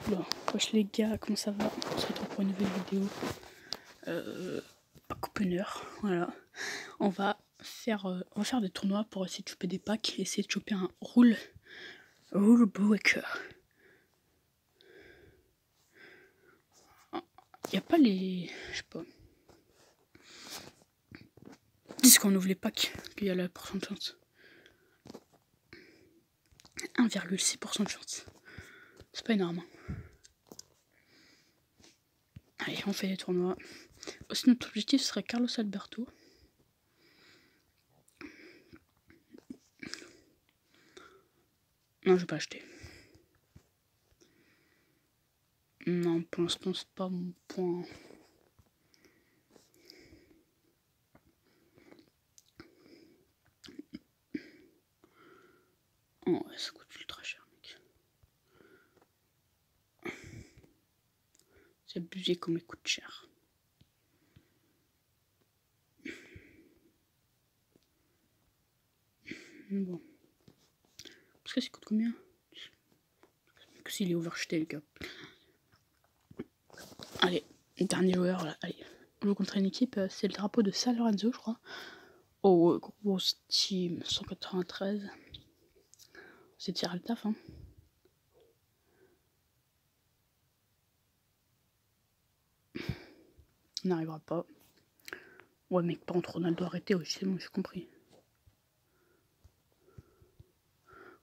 Bon, wesh les gars, comment ça va? On se retrouve pour une nouvelle vidéo. Pas coupe une heure, voilà. On va faire des tournois pour essayer de choper des packs, essayer de choper un rule breaker. Y a pas les, je sais pas. Dis qu'on ouvre les packs qu'il y a le pourcent de chance. 1,6% de chance. C'est pas énorme. Allez, on fait les tournois. Aussi, notre objectif serait Carlos Alberto. Non, je vais pas acheter. Non, pour l'instant, c'est pas mon point. Oh, ouais, ça coûte ultra cher, mec. C'est abusé comme il coûte cher. Bon. Parce que ça coûte combien? Que s'il est overjeté, le gars. Allez, dernier joueur là. Allez, on joue contre une équipe, c'est le drapeau de San Lorenzo, je crois. Oh, grosse team, 193. C'est tirer le taf, hein. On n'arrivera pas. Ouais, mec, par contre, Ronaldo, arrêtez, ouais, c'est bon, j'ai compris.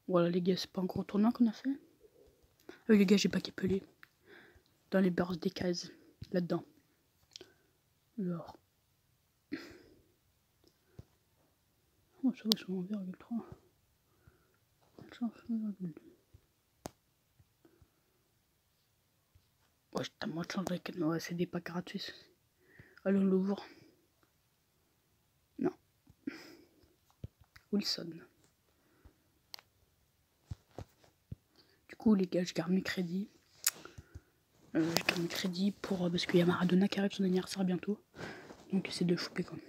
Voilà, les gars, c'est pas un gros tournoi qu'on a fait. Oui, les gars, j'ai pas qu'épelé. Dans les bursts des cases, là-dedans. Genre. Oh, ça va, c'est 1,3. Ouais, t'as moins de chance avec. Ouais, c'est des packs gratuits. Allez, on l'ouvre. Non. Wilson. Du coup, les gars, je garde mes crédits. Pour parce qu'il y a Maradona qui arrive son anniversaire bientôt. Donc, c'est de choper quand même.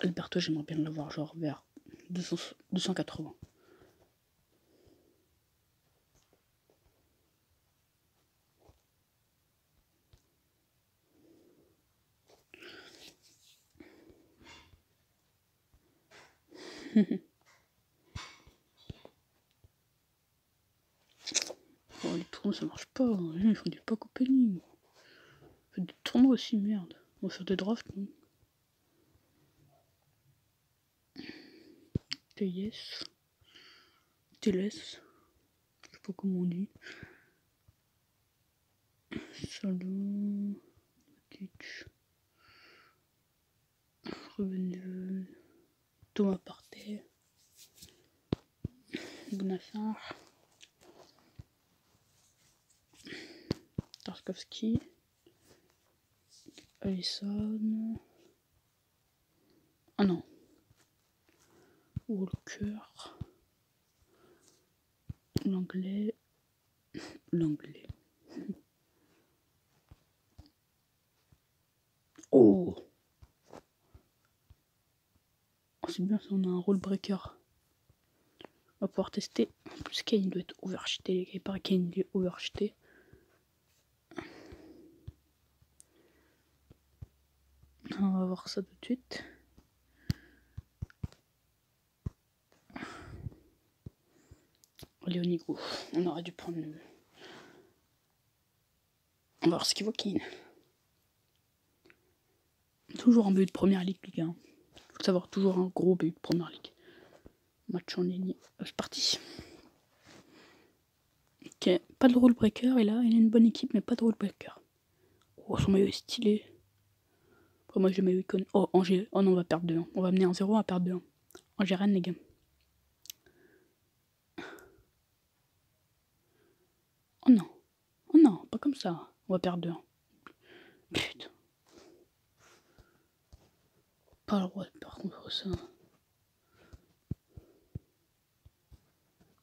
Alberto, j'aimerais bien l'avoir genre vers 280. Oh, les tournois ça marche pas, il faut des packs opening. Il faut des tournois aussi, merde. On va faire des drafts, non? TS. TLS. Je sais pas comment on dit. Salon. Kitsch. Revenu. Thomas Partey. Bonassar. Tarkovsky. Alisson. Ah non. Walker. L'anglais. Oh, c'est bien ça, on a un rule breaker. On va pouvoir tester. En plus, Kane doit être overjeté. Les gars, il paraît Kane est overjeté. On va voir ça tout de suite. Léonigo, on aurait dû prendre le. On va voir ce qu'il vaut Kane. Toujours un but de première ligue, les gars. Faut savoir, toujours un gros but de première ligue. Match en ligne. C'est parti. Ok, pas de rule breaker. Et là, il a une bonne équipe, mais pas de rule breaker. Oh, son maillot est stylé. Après, moi, j'ai maillot icône. Oh, Angers. Oh non, on va perdre 2-1. On va mener 1-0, on va perdre 2-1. Angers Rennes, les gars. Oh non. Oh non, pas comme ça. On va perdre 2-1. Putain. Pas le droit de par contre ça.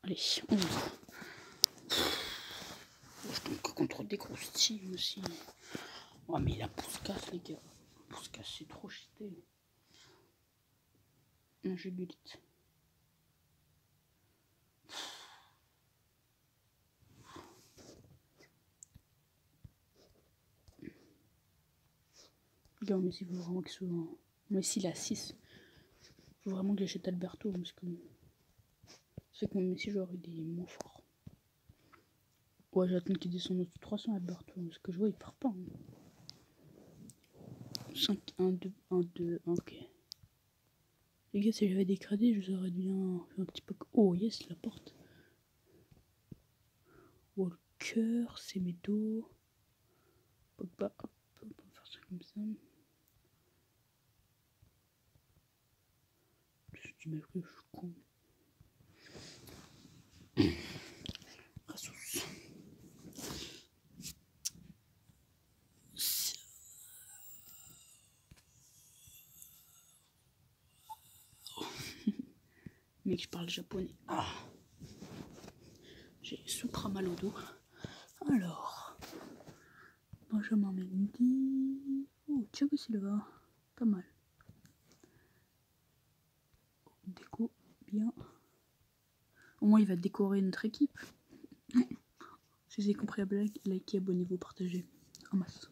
Allez, on va. Je tombe que contre des grosses teams aussi. Oh mais il a Puskas les gars. Puskas c'est trop cheaté. Un jeu d'élite. Regarde, Messi, il faut vraiment qu'il soit. Messi, il a 6. Il faut vraiment que j'achète Alberto parce que. C'est que mon Messi, genre, il est moins fort. Ouais, j'attends qu'il descende au-dessus de 300 Alberto parce que je vois, il part pas. 5, 1, 2, 1, 2, 1, ok. Les gars, si j'avais des crédits, je vous aurais bien fait un petit peu. Oh, yes, la porte. Walker, c'est mes dos. Pogba, hop, on va faire ça comme ça. Je dis, mais que je suis con. Rassus. Mec, je parle japonais. Ah. J'ai super mal au dos. Alors, Benjamin Mendy. Oh, Thiago Silva. Pas mal. Déco, bien. Au moins, il va décorer notre équipe. Si vous avez compris la blague, likez, abonnez-vous, partagez. En masse.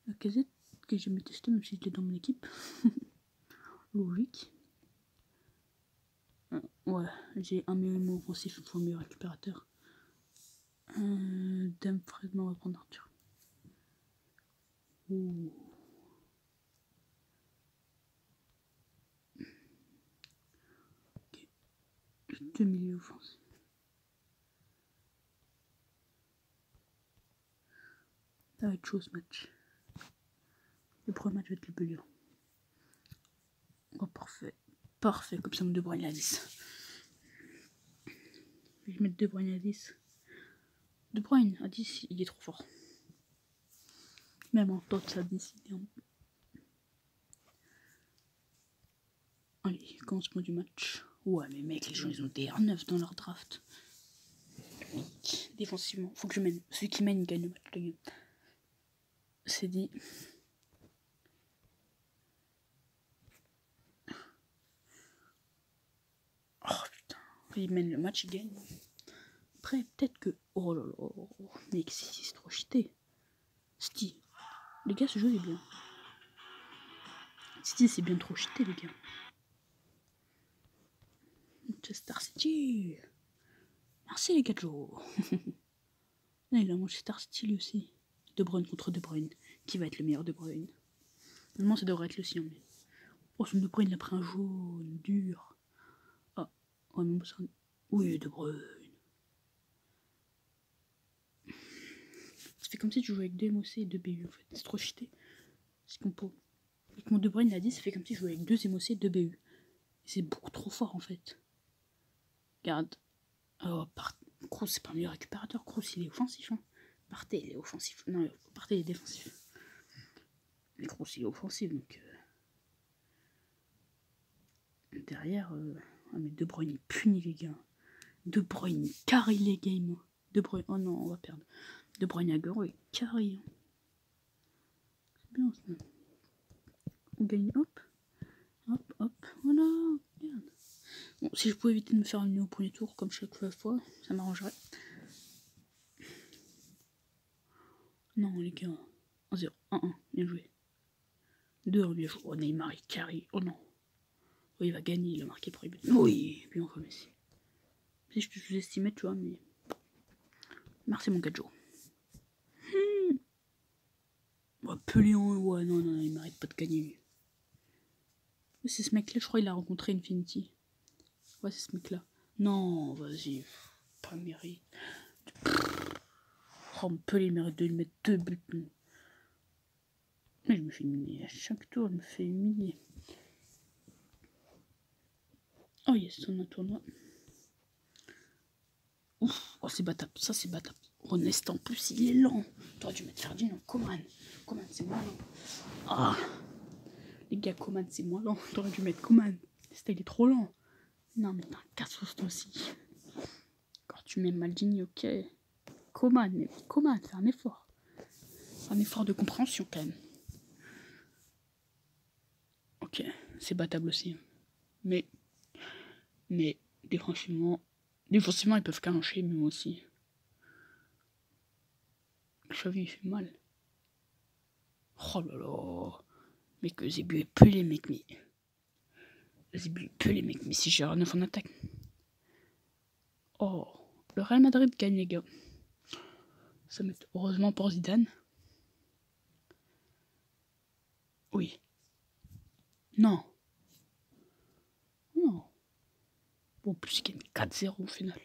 La casette que j'ai jamais testé, même si je l'ai dans mon équipe. Logique. Ouais, j'ai un meilleur offensif, il faut un meilleur récupérateur. Dame Fredman, on va prendre Arthur. Ouh. Ok. 2 milieux offensifs. Ça va être chaud ce match. Le premier match va être le plus dur. Oh, parfait. Parfait, comme ça, De Bruyne à 10. Je vais mettre De Bruyne à 10. De Bruyne à 10, il est trop fort. Même en tot, ça a décidé. Allez, commencement du match. Ouais, mais mec, les gens, ils ont des R9 dans leur draft. Défensivement, faut que je mène. Celui qui mène, il gagne le match, les gars. C'est dit. Oh putain, il mène le match, il gagne. Après, peut-être que. Oh là là, mec, c'est trop cheaté. City. Les gars, ce jeu est bien. City, c'est bien trop cheaté, les gars. Manchester City. Merci, les gars de jour. Là, il a Manchester City lui aussi. De Bruyne contre De Bruyne. Qui va être le meilleur De Bruyne? Normalement, ça devrait être le sien, mais. Oh, son De Bruyne, il a pris un jaune dur. Ah, ouais, mais ça. Oui, De Bruyne. Ça fait comme si tu jouais avec 2 MOC et 2 BU, en fait. C'est trop cheaté. C'est compo. Avec mon De Bruyne l'a dit, ça fait comme si je jouais avec 2 MOC et 2 BU. C'est beaucoup trop fort, en fait. Regarde. Oh, Kroos, c'est pas un meilleur récupérateur. Kroos, il est offensif. Hein. Partey, il est offensif. Non, Partey, il est défensif. Mais Kroos, il est offensif, donc. Derrière, mais De Bruyne, il punit, les gars. De Bruyne, carry les games. De Bruyne, oh non, on va perdre. De Bruyne à Goro, il carry. C'est bien, ça. On gagne, hop. Hop, hop, voilà. Regarde. Bon, si je pouvais éviter de me faire une au premier tour, comme chaque fois, ça m'arrangerait. Non, les gars. 1-0, 1-1, bien joué. 2-1, bien joué. Oh, Neymar, il carry. Oh non. Oh, il va gagner, il a marqué pour les buts. Oui, bien joué, Messi. Si je te sous-estimais, tu vois, mais. Merci, mon Gadjo. Oh, Pelion, ouais, non, il m'arrête pas de gagner. C'est ce mec-là, je crois, il a rencontré Infinity. Ouais, c'est ce mec-là. Non, vas-y, pas mérite. Oh, on peut les mérite de lui mettre 2 buts. Mais je me fais humilier. À chaque tour, je me fais humilier. Oh yes, on a un tournoi. Ouf, oh c'est battable, ça c'est battable. Honest en plus, il est lent. T'aurais dû mettre Ferdinand. Coman, c'est moins lent. Ah, les gars, Coman c'est moins lent. T'aurais dû mettre Coman. C'était il est trop lent. Non mais t'as un casse toi aussi. Quand tu mets Maldini, ok. Coman, mais Coman, fais un effort. Un effort de compréhension quand même. Ok, c'est battable aussi. Mais défensivement, ils peuvent calancher, mais moi aussi. Xavi, il fait mal. Oh là là. Mais que Zébu est plus les mecs, mais. Zébu est plus les mecs, mais si j'ai un 9 en attaque. Oh, le Real Madrid gagne, les gars. Ça met heureusement pour Zidane. Oui. Non. Non. Bon, plus il gagne 4-0 au final.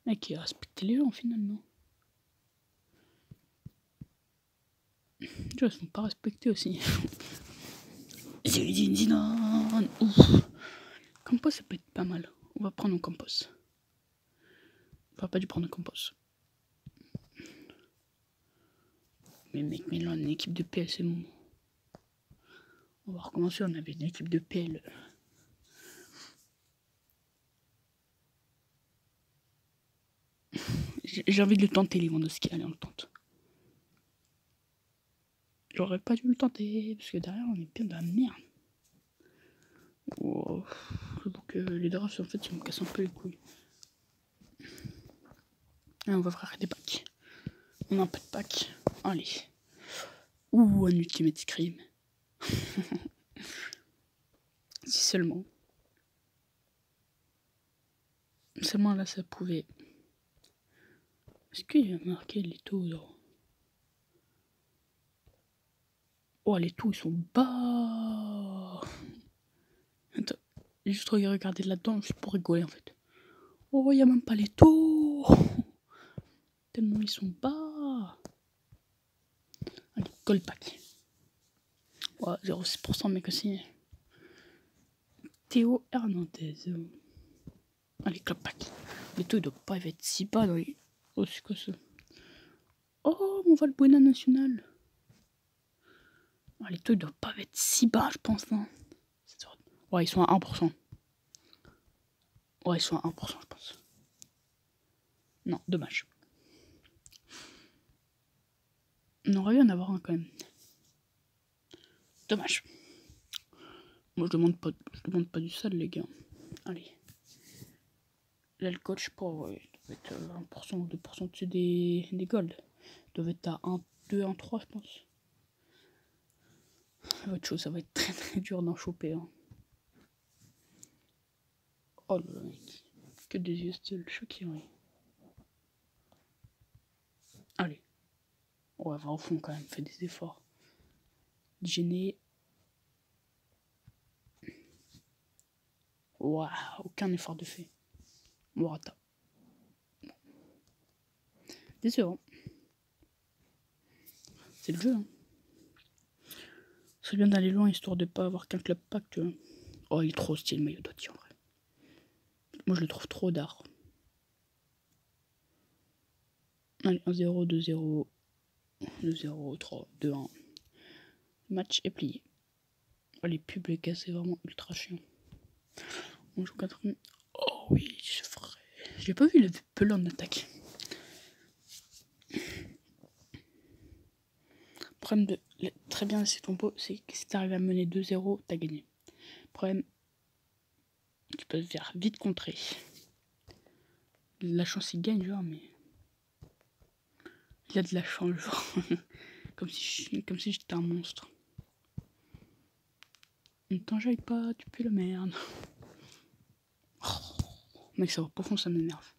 Mec, il a respecté les gens au final, non? Ils sont pas respectés aussi. Zidane. Ouf. Campos, ça peut être pas mal. On va prendre un Campos. On va pas dû prendre un Campos. Mais mec, mais là, on a une équipe de PL, c'est bon. On va recommencer, on avait une équipe de PL. J'ai envie de le tenter, Lewandowski. Allez, on le tente. J'aurais pas dû le tenter, parce que derrière, on est bien dans la merde. Oh, donc les drafts, en fait, ils me cassent un peu les couilles. Et on va faire des packs. On a un peu de packs. Allez. Ouh, un ultimate scream. Si seulement. Seulement là, ça pouvait. Est-ce qu'il y a marqué les taux là? Oh, les taux, ils sont bas. Attends, j'ai juste regardé là-dedans, juste pour rigoler en fait. Oh, il n'y a même pas les taux. Tellement ils sont bas. Allez, gold pack. Ouais, 0,6% mec aussi. Théo Hernandez. Allez, club pack. Les taux, ils doivent pas être si bas dans les... Oh, c'est quoi ça? Oh, mon Valbuena national. Ah, les taux, ils doivent pas être si bas, je pense. Non. Ouais, ils sont à 1%. Ouais, ils sont à 1%, je pense. Non, dommage. On aurait dû en avoir un quand même. Dommage. Moi, je demande pas du sale, les gars. Allez. Là, le coach, pour doit être 1% ou 2% dessus des golds. Ils doivent être à 1, 2, 1, 3, je pense. Autre chose, ça va être très très dur d'en choper. Hein. Oh là là, mec. Que des yeux, c'est le choqué, oui. Allez. Ouais, va au fond quand même, fais des efforts. Gêné. Waouh, aucun effort de fait. Morata. Décevant. C'est le jeu. Hein. C'est bien d'aller loin histoire de pas avoir qu'un club pack, tu vois. Oh, il est trop stylé le maillot d'Oti en vrai. Moi, je le trouve trop d'art. Allez, 1-0, 2-0, 2-0, 3, 2-1. Le match est plié. Oh, les pubs, les gars, c'est vraiment ultra chiant. On joue 4 minutes. Oh oui, c'est vrai. J'ai pas vu le pelon en attaque. Le problème de très bien laisser ton pot, c'est que si t'arrives à mener 2-0, t'as gagné. Le problème, tu peux te faire vite contrer. La chance, il gagne, genre, mais. Il a de la chance, genre. comme si j'étais un monstre. Ne t'enjaille pas, tu pues la merde. Oh, mec, ça va profond, ça m'énerve.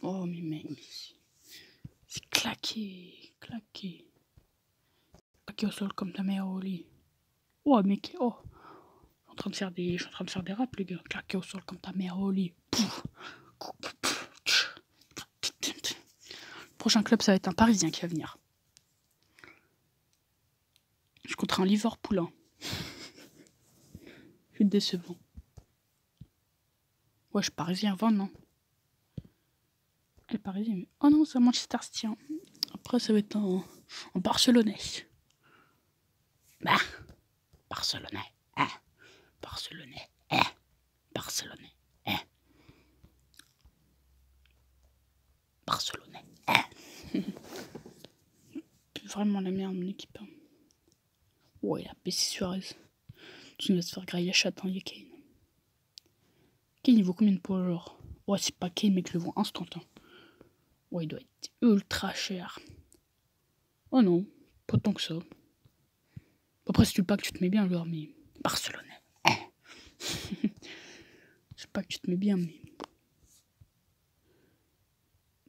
Oh, mais mec, c'est claqué. Claqué au sol comme ta mère au lit. Oh, mec, oh. Je suis en train de faire des raps, les gars. Claqué au sol comme ta mère au lit. Le prochain club, ça va être un Parisien qui va venir. Je suis contre un Liverpool. Hein. Je suis décevant. Ouais, je suis parisien avant, non? Elle est parisienne, mais... Oh non, c'est un Manchester City. Hein. Après, ça va être en Barcelonais. Bah, Barcelonais. Barcelonais. Barcelonais. Barcelonais. Vraiment la merde, mon équipe. Ouais, il a PC Suarez. Tu vas se faire grailler à chatte, hein, il y a Kane. Kane, il vaut combien de points, genre? Ouais, c'est pas Kane, mais que je le vends instant. Hein. Ouais, il doit être ultra cher. Oh non, pas tant que ça. Après, si tu le pack, tu te mets bien, genre, mais barcelonais. C'est pas que tu te mets bien, mais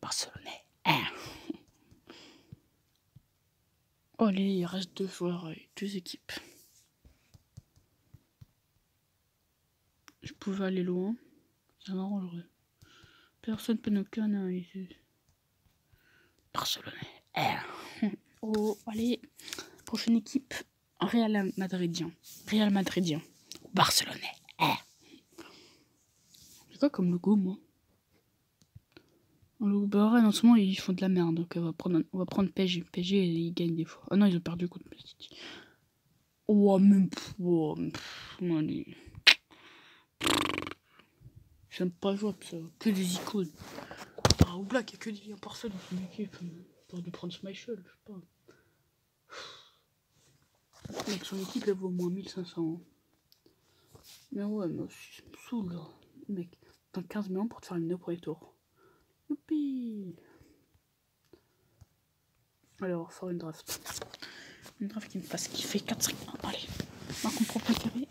barcelonais. Oh, allez, il reste 2 joueurs et 2 équipes. Je pouvais aller loin. Ça m'arrangerait. Personne peut nous canner ici. Barcelonais. Oh, allez. Prochaine équipe. Real Madridien. Real Madridien. Barcelonais. C'est quoi comme logo, moi? Le Bahreïn, en ce moment, ils font de la merde. Donc, on va prendre PSG. PSG, ils gagnent des fois. Ah non, ils ont perdu contre City. Oh, même. Allez. J'aime pas jouer ça. Que des icônes. Ah, au black, il y a que des liens parfaits dans son équipe. Pour de prendre Schmeichel, je sais pas. Mec, son équipe, elle vaut au moins 1500. Mais ouais, mais aussi, ça me saoule, là. Mec, t'as 15 millions pour te faire une au premier tour. Youpi! Allez, on va faire une draft. Une draft qui me fasse kiffer 4-5. Allez, ma compro préférée.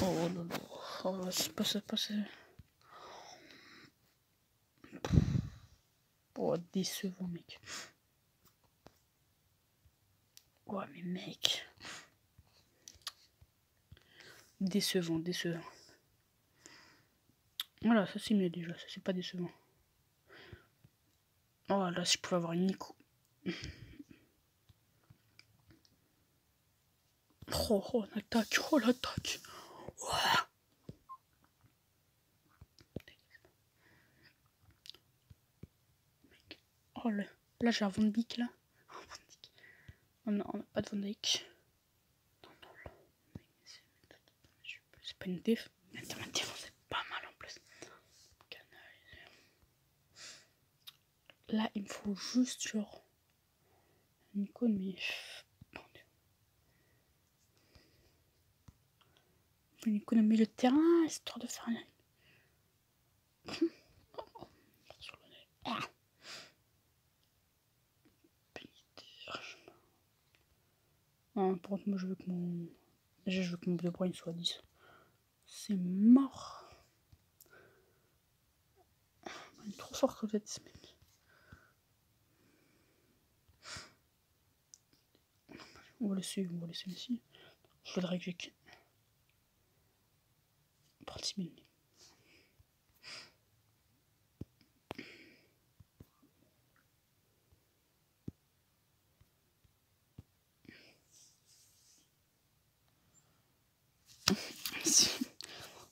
Oh là là. Oh, c'est pas ça, pas ça. Oh, décevant, mec. Ouais, mais mec. Décevant. Voilà, ça c'est mieux déjà, ça c'est pas décevant. Oh là, si je pouvais avoir une Nico. Oh, l'attaque, l'attaque. Ouais. Oh là j'ai un Van Dijk là. Oh non, on n'a pas de Van Dijk. Non, c'est pas une déf. Ma défense c'est pas mal en plus. Là il me faut juste genre une icône mais... Une icône au milieu de terrain, histoire de faire un... Ah. Ah, par contre moi je veux que mon... Déjà je veux que mon De Bruyne soit 10. C'est mort. Il est trop fort en fait ce mec. On va laisser Messi. Je voudrais que j'ai 36 000.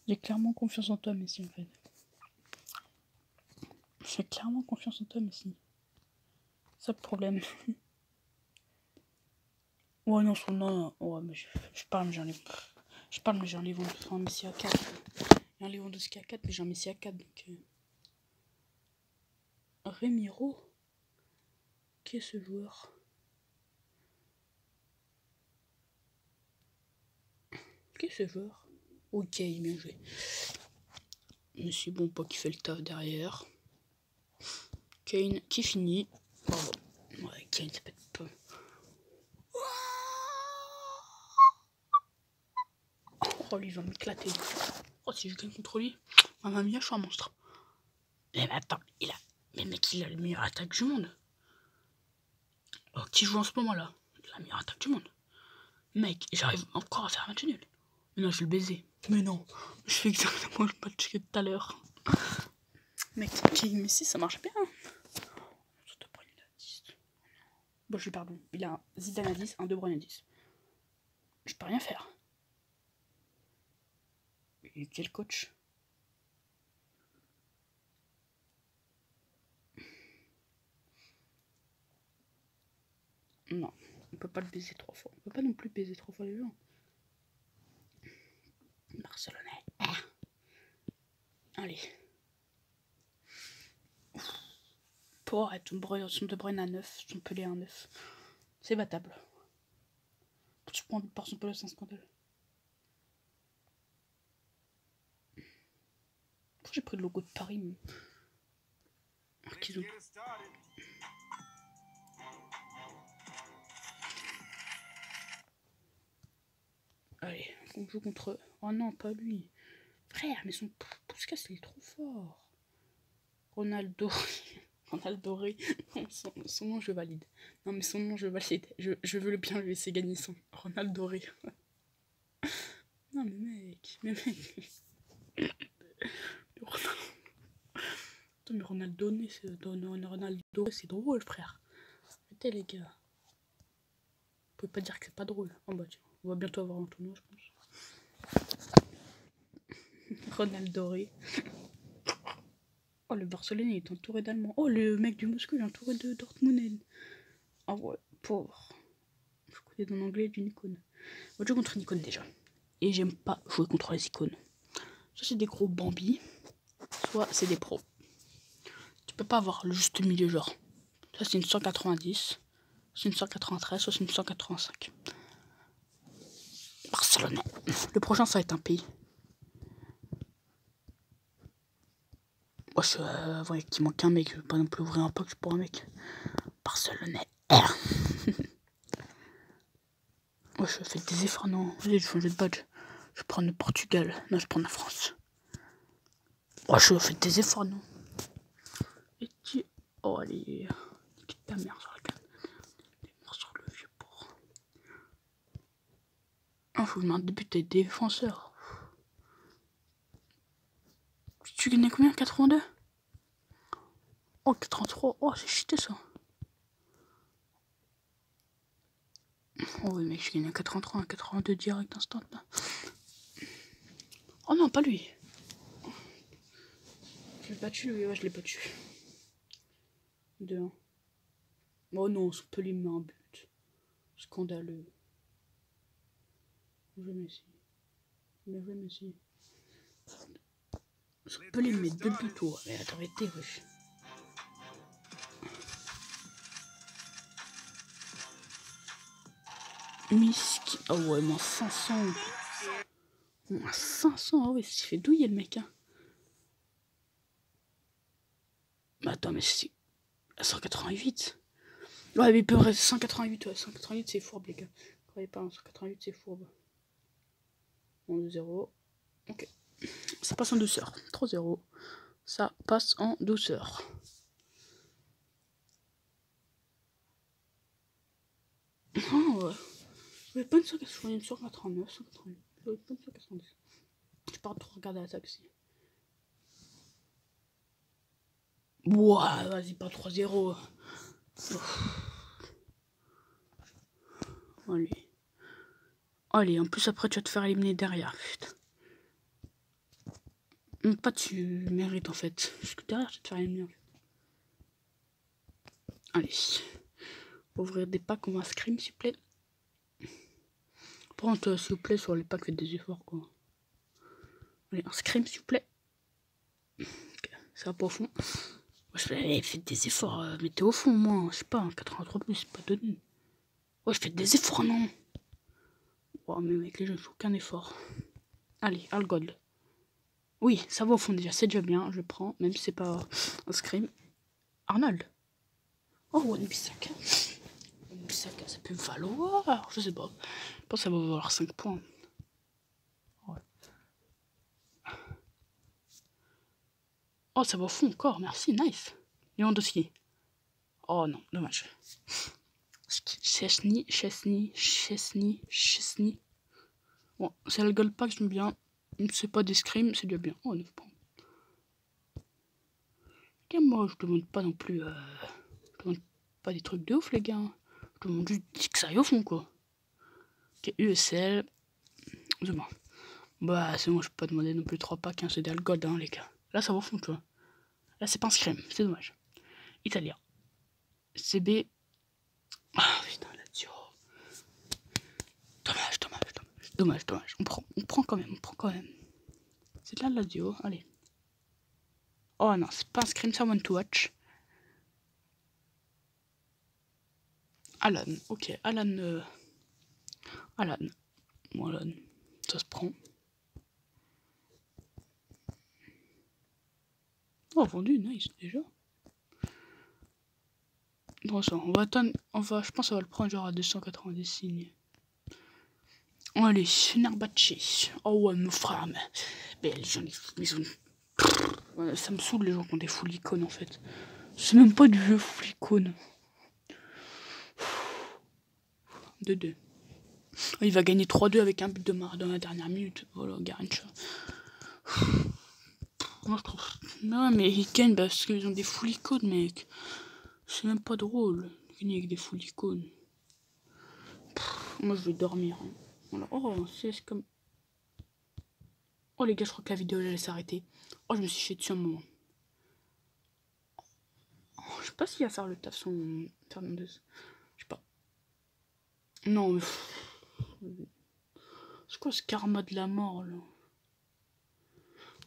J'ai clairement confiance en toi, Messi, en fait. J'ai clairement confiance en toi, Messi. C'est ça le problème. Ouais, non. Ouais, mais je parle, mais j'en ai... Je parle, mais j'ai un Messi à 4. J'ai un Lewandowski à 4, mais j'ai un Messi à 4, donc... Remiro? Qui est ce joueur? Qui est ce joueur? Ok, bien joué. Messi, bon, pas qui fait le taf derrière. Kane, qui finit. Bravo. Ouais, Kane, ça peut être pas... Oh, lui, il va m'éclater. Oh, si je gagne contre lui, mamma mia, je suis un monstre. Mais attends, mais mec, il a le meilleur attaque du monde. Oh, qui joue en ce moment-là? La meilleure attaque du monde. Mec, j'arrive encore à faire un match nul. Mais non, je vais le baiser. Mais non, je fais exactement le match que tout à l'heure. Mec, mais si, ça marche bien. Bon, je lui pardon. Il a un Zidane à 10, un De Bruyne à 10. Je peux rien faire. Et quel coach? Non, on peut pas le baiser 3 fois. On peut pas non plus baiser 3 fois les gens. Barcelonais. Ah. Allez. Pour arrête, son De Bruyne à 9, son Pelé à 9. C'est battable. Je prends par son Pelé, c'est un scandale. Pourquoi j'ai pris le logo de Paris? Alors qu'ils ont... Allez, on joue contre eux. Oh non, pas lui. Frère, mais son Puskas, il est trop fort. Ronaldo. Ronaldo Rey. Son nom, je valide. Non, mais son nom, je valide. Je veux le bien lui laisser gagner son Ronaldo Rey. Non, mais mec. Attends, mais Ronaldo, c'est drôle, frère. Arrêtez, les gars. Vous pouvez pas dire que c'est pas drôle. Oh bah tiens, on va bientôt avoir un tournoi, je pense. Ronaldo Rey. Oh, le Barcelone est entouré d'Allemands. Oh, le mec du Moscou est entouré de Dortmund. Ah ouais, pauvre. Je connais en anglais d'une icône. On va jouer contre une icône déjà. Et j'aime pas jouer contre les icônes. Soit c'est des gros bambis, soit c'est des pros. Tu peux pas avoir le juste milieu genre. Ça c'est une 190, c'est une 193, soit c'est une 185. Barcelone. Le prochain ça va être un pays. Moi je voyais qu'il manque un mec, je vais pas non plus ouvrir un box pour un mec. Barcelone. Moi je fais des efforts, non. Allez, je change de badge. Je prends le Portugal. Non, je prends la France. Oh, je fais des efforts, non. Et tu... Oh, allez. Quitte ta mère sur la canne. Des morts sur le vieux port. Ah, faut que je mette des buts des défenseurs. Tu gagnais combien? 82? Oh, 83. Oh, c'est cheaté ça. Oh oui, mec, je gagnais 83, 82 direct instant là. Oh non, pas lui. Je l'ai battu, oui, ouais, je l'ai battu. 2-1. Oh non, on peut lui mettre un but. Scandaleux. Je Messi. Bien joué, Messi. On peut lui mettre 2 buts, toi. Mais attends, arrêtez, wesh. Miski. Oh ouais, moins 500. Moins 500, ah ouais, il s'est fait douiller le mec, hein. Mais attends, mais c'est 188. Ouais, mais il peut rester 188, ouais. 188, c'est fourbe, les gars. Croyez pas, 188, c'est fourbe. 1-0. Ok. Ça passe en douceur. 3-0. Ça passe en douceur. Oh, ouais. Je vais pas une 189, 188. Je vais pas une 190. Je pars trop regarder la taxi. Ouah, vas-y, pas 3-0. Allez. Allez, en plus après tu vas te faire éliminer derrière, putain. Même pas tu mérites en fait. Parce que derrière tu vas te faire éliminer en fait. Allez. Ouvrir des packs, on va scrim s'il vous plaît. Prends-toi s'il vous plaît sur les packs, faites des efforts quoi. Allez, un scrim s'il vous plaît. Okay, ça va pas au fond. Ouais, allez, faites des efforts, mettez au fond au moins, je sais pas, 83 plus, c'est pas donné. Ouais, je fais des efforts, non. Oh, mais mec, les jeux, je fais aucun effort. Allez, Al Gold. Oui, ça va au fond déjà, c'est déjà bien, je prends, même si c'est pas un scrim. Arnold. Oh, Wan-Bissaka. Wan-Bissaka, ça peut valoir, je sais pas. Je pense que ça va valoir 5 points. Ouais. Oh, ça va au fond encore, merci, nice. Lewandowski. Oh non, dommage. Chesney. Bon, c'est le gold pack, j'aime bien. C'est pas des scrims, c'est déjà bien. Oh, 9 points. Et moi, je demande pas non plus. Je demande pas des trucs de ouf, les gars. Je demande juste que ça aille au fond, quoi. Ok, USL. Demain. Bah, c'est bon, je peux pas demander non plus 3 packs, hein, c'est des gold, hein, les gars. Là, ça va au fond, tu vois. Là, c'est pas un scrim, c'est dommage. Italien. CB. Ah, putain, Lazio. Dommage. On prend quand même. C'est de la Lazio, allez. Oh non, c'est pas un scrim, ça one to watch. Alan, ok, Alan. Bon, Alan, ça se prend. Oh, vendu, nice, déjà. Bon, ça, on va attendre, je pense que ça va le prendre genre à 290 signes. Allez, Fenerbahçe. Oh ouais, mon frère, mais les gens, ouais, ça me saoule les gens qui ont des full icônes en fait. C'est même pas du jeu full icône. 2-2. Il va gagner 3-2 avec un but de marre dans la dernière minute. Voilà, Garrincha. Moi je trouve. Non, mais ils gagnent parce qu'ils ont des full icônes, mec. C'est même pas drôle. Gagner avec des full icônes. Moi je vais dormir. Hein. Voilà. Oh, c'est comme. Oh les gars, je crois que la vidéo allait s'arrêter. Oh, je me suis chié dessus un moment. Oh, je sais pas s'il va faire le taf son Fernandez. Je sais pas. Non, mais. C'est quoi ce karma de la mort là?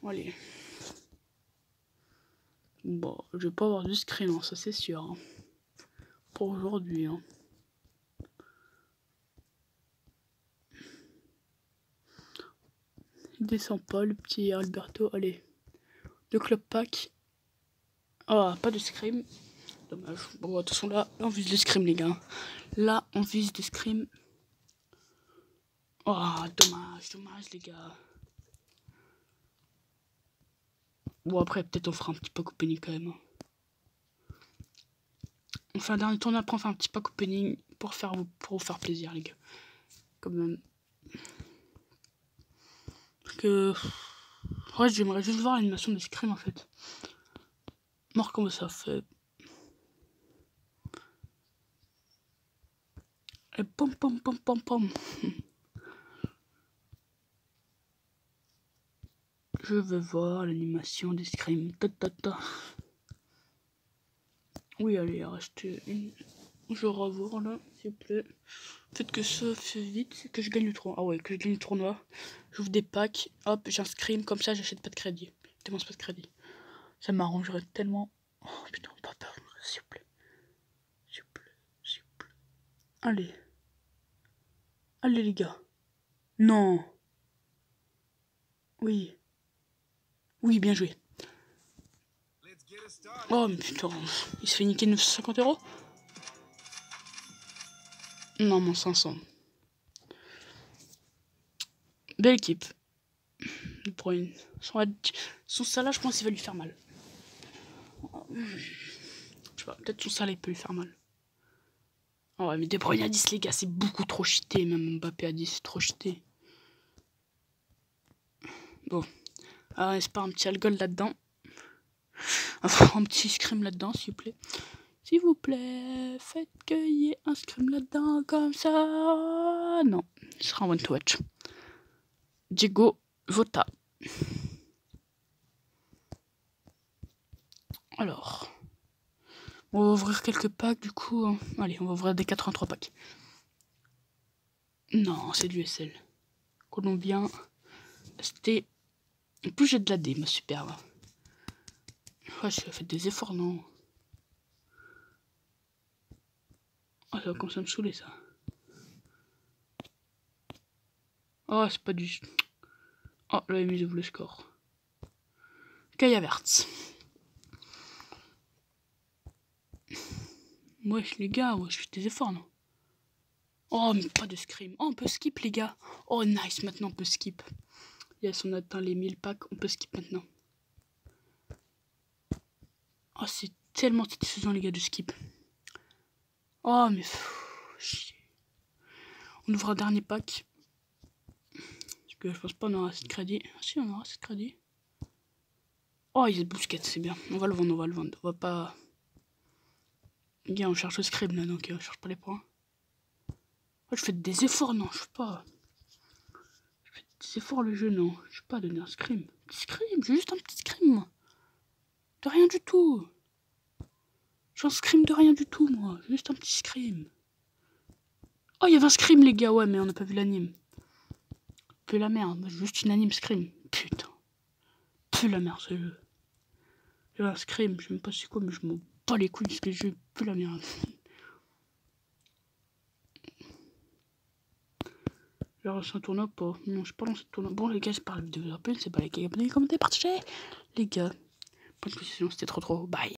Allez. Bon, je vais pas avoir de screen, hein, ça c'est sûr. Hein. Pour aujourd'hui. Hein. Il descend pas, le petit Alberto. Allez. 2 club pack. Ah, pas de scrim. Dommage. Bon, de toute façon, là on vise le scrim, les gars. Là, on vise le scrim. Oh, dommage, les gars. Bon, après, peut-être on fera un petit pack opening quand même. On fait un dernier tournoi, après on fait un petit pack opening pour vous faire plaisir, les gars. Quand même. Parce que. Ouais, j'aimerais juste voir l'animation des scrims en fait. Voir comment ça fait. Et pom pom pom pom pom. Je veux voir l'animation des scrims. Ta ta ta. Oui, allez, reste une. Je vais revoir là, s'il vous plaît. Faites que ça fait vite, que je gagne le tournoi. Ah ouais, que je gagne le tournoi. J'ouvre des packs, hop, j'ai un scrim, comme ça j'achète pas de crédit. Je dépense pas de crédit. Ça m'arrangerait tellement. Oh putain, pas peur, s'il vous plaît. S'il vous plaît, s'il vous plaît. Allez. Allez les gars. Non. Oui. Oui, bien joué. Oh mais putain, il se fait niquer 950 €. Non, mon 500. Belle équipe. De Bruyne. Son salat, je pense qu'il va lui faire mal. Je sais pas, peut-être son salat, il peut lui faire mal. Oh ouais, mais De Bruyne à 10, les gars, c'est beaucoup trop cheaté. Même Mbappé à 10, c'est trop cheaté. Bon. Ah, c'est pas un petit alcool là-dedans. Enfin, un petit scrim là-dedans, s'il vous plaît. S'il vous plaît, faites qu'il y ait un scrim là-dedans, comme ça. Non, ce sera un one to watch. Diego Vota. Alors, on va ouvrir quelques packs du coup. Hein. Allez, on va ouvrir des 83 packs. Non, c'est du SL. Colombien. C'était. En plus, j'ai de la D, ma super. Là. Ouais, j'ai fait des efforts, non? Ah, ça va commencer à me saouler, ça. Oh, c'est pas du. Oh, là, il ouvre le score. Kaya Verts. Wesh, les gars, ouais, je fais des efforts, non? Oh, mais pas de scrim. Oh, on peut skip, les gars. Oh, nice, maintenant on peut skip. Yes, on atteint les 1000 packs, on peut skip maintenant. Oh, c'est tellement satisfaisant, les gars, de skip. Oh, mais chier. On ouvre un dernier pack. Parce que je pense pas qu'on aura assez de crédit. Ah, si, on aura assez de crédit. Oh, il y a Busquets, c'est bien. On va le vendre, on va le vendre. On va pas. Les gars, on cherche le script là, donc on cherche pas les points. Oh, je fais des efforts, non, je sais pas. Je fais des efforts, le jeu, non. Je sais pas donner un scrim. Petit scrim, j'ai juste un petit scrim, moi. De rien du tout. J'ai un scrim de rien du tout, moi. Juste un petit scrim. Oh, il y avait un scrim, les gars, ouais, mais on n'a pas vu l'anime. Peu la merde, juste une anime scrim. Putain. Peu la merde, ce jeu. J'ai un scrim, je sais même pas c'est quoi, mais je m'en bats les couilles parce que je peu la merde. J'ai lancé un tournoi pas. Non, je pas lancé un tournoi. Bon, les gars, c'est pas la vidéo de la peine, c'est pas les gars, abonnez, commentez, partagez. Les gars, bonne position, c'était trop. Bye.